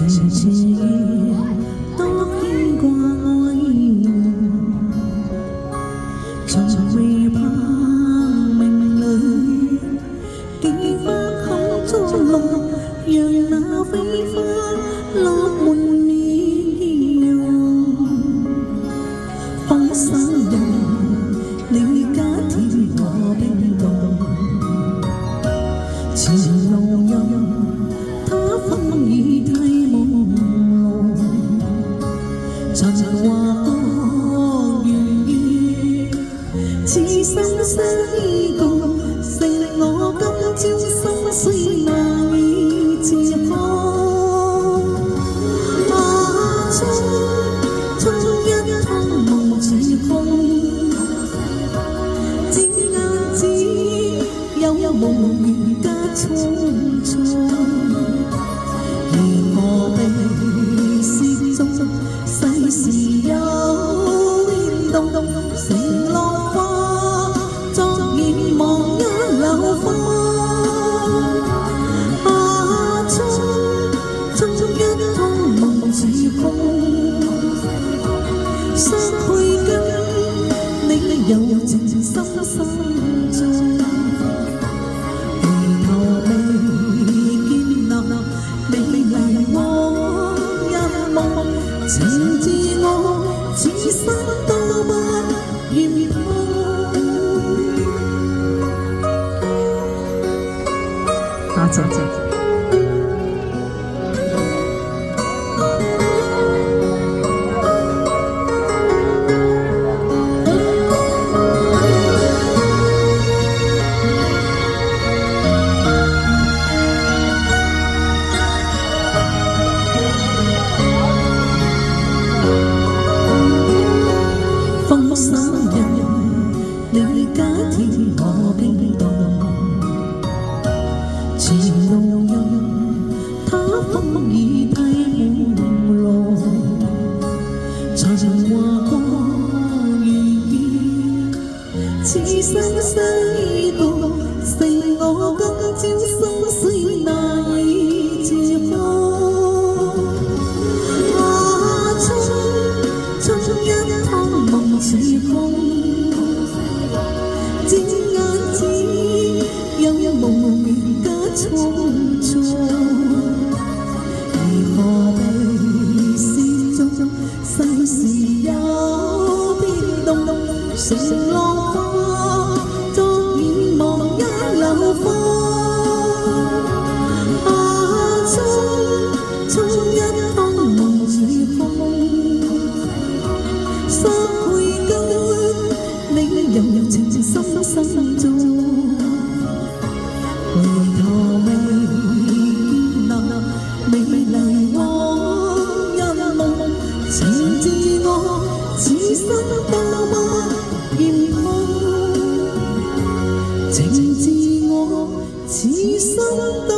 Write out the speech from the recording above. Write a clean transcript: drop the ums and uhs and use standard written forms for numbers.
情似意，多牽掛愛慕，從未怕命裏幾番口中落，讓那飛花落滿面容。分手人，你家甜我冰凍，前路任他風雨太朦朧，曾話過願意此生相依共，承我今朝心碎難以自放。啊，春一趟夢似風，轉眼只有無緣加匆匆。世事有變動，承諾話昨夜忘一縷風。啊，春一趟夢似風，失去跟你有情深深中，回頭未見那美麗往日夢。情自我，此生都不願碰。多謝。分手人，你家甜我冰凍，前路任他風雨太朦朧，曾話過願意此生相依共，承我今朝心碎難以自放。啊，春一趟夢似風，轉眼只有無緣加匆匆。如何避是中世事有變動，承諾話昨夜忘一縷風。啊，春一趟夢似風，失去跟你有情深深中，回頭未見那美麗往日夢。情自我，此生都不願碰。情自我，此生都